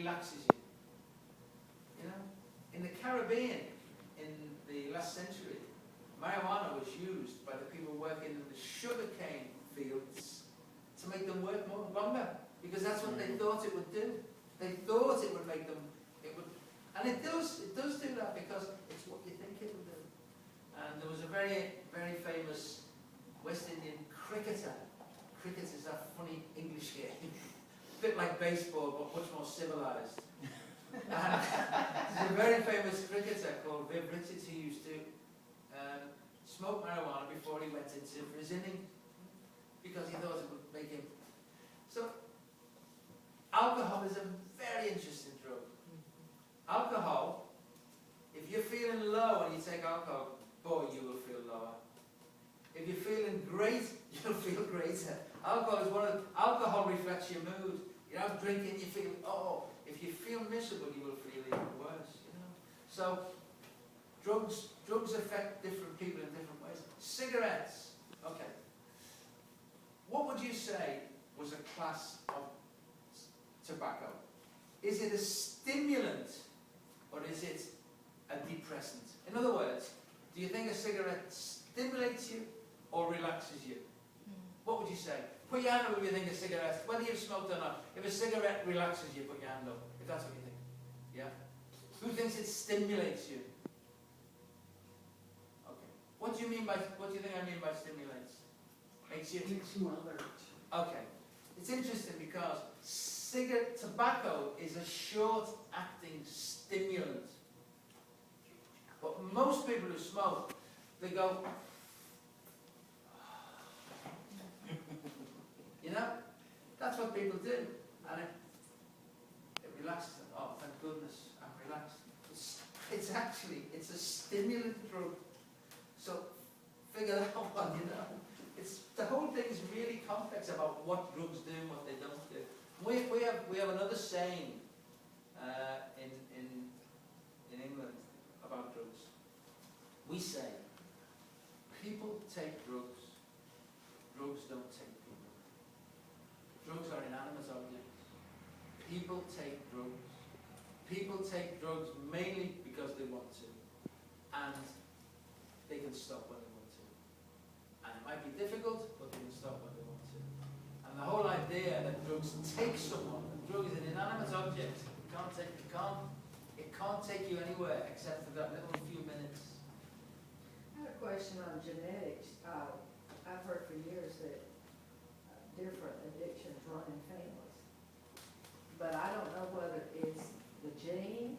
relaxes you. You know, in the Caribbean, in the last century, marijuana was used by the people working in the sugarcane fields to make them work longer, because that's what they thought it would do. They thought it would make them, and it does do that, because it's what you think it will do. And there was a very, very famous West Indian cricketer. Cricket is that funny English game, a bit like baseball, but much more civilized. And there's a very famous cricketer called Viv Richards who used to smoke marijuana before he went into for his inning, because he thought it would make him. So, alcohol is a very interesting drug. Alcohol, if you're feeling low and you take alcohol, boy, you will feel lower. If you're feeling great, you'll feel greater. Alcohol reflects your mood. You're out drinking, you feel, oh. If you feel miserable, you will feel even worse. You know. So, drugs affect different people in different ways. Cigarettes, okay. What would you say was a class of tobacco? Is it a stimulant or is it a depressant? In other words, do you think a cigarette stimulates you or relaxes you? What would you say? Put your hand up if you think a cigarette, whether you've smoked or not, if a cigarette relaxes you, put your hand up, if that's what you think. Yeah? Who thinks it stimulates you? Okay. What do you think I mean by stimulates? Makes you alert. Okay. It's interesting because tobacco is a short-acting stimulant. But most people who smoke, they go, you know? That's what people do. And it relaxes them. Oh, thank goodness, I'm relaxed. It's a stimulant drug. So figure that out, you know. The whole thing is really complex about what drugs do and what they don't do. We have another saying in England about drugs. We say, people take drugs, drugs don't take people. Drugs are inanimate objects. People take drugs. People take drugs mainly because they want to, and they can stop when they want to. And it might be difficult, but they can stop when they want to. And the whole idea that drugs take someone, a drug is an inanimate object, it can't take you anywhere except for that little few minutes. I have a question on genetics. I've heard for years that different addictions run in families, but I don't know whether it's the gene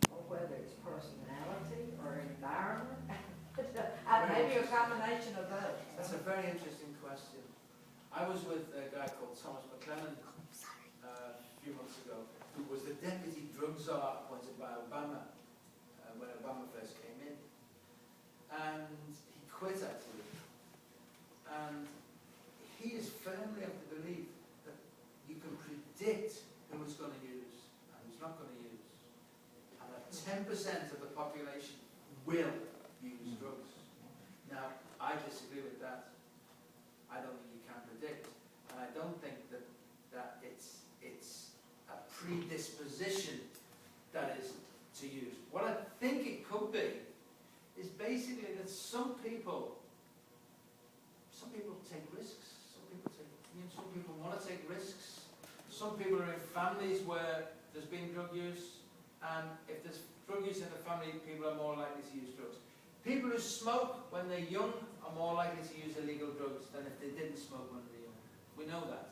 or whether it's personality or environment. Maybe a combination of both. That's a very interesting question. I was with a guy called Thomas McClellan a few months ago, who was the deputy drug czar appointed by Obama when Obama first came in. And he quit, actually. And he is firmly of the belief that you can predict who is going to use and who's not going to use. And that 10% of the population will use drugs. Now, I disagree with that. I don't think you can predict. And I don't think that it's a predisposition that is to use. What I think it could be is basically that some people take risks. Some people want to take risks. Some people are in families where there's been drug use, and if there's drug use in the family, people are more likely to use drugs. People who smoke when they're young are more likely to use illegal drugs than if they didn't smoke when they were young. We know that.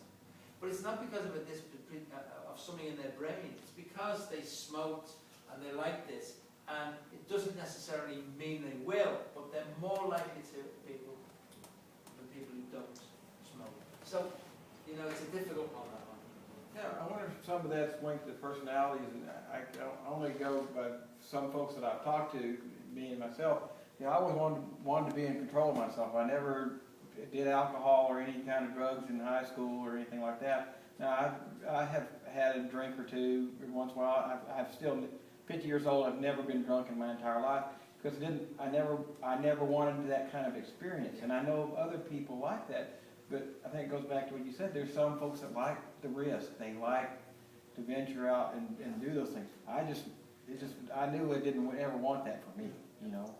But it's not because of something in their brain. It's because they smoked and they like this. And it doesn't necessarily mean they will, but they're more likely to than people who don't smoke. So, you know, it's a difficult one, that one. Yeah, I wonder if some of that's linked to personalities, and I only go by some folks that I've talked to, me and myself. You know, I always wanted to be in control of myself. I never did alcohol or any kind of drugs in high school or anything like that. Now, I have had a drink or two every once in a while. I've still, 50 years old, I've never been drunk in my entire life because I never wanted that kind of experience. And I know other people like that, but I think it goes back to what you said. There's some folks that like the risk. They like to venture out and do those things. I knew I didn't ever want that for me, you know?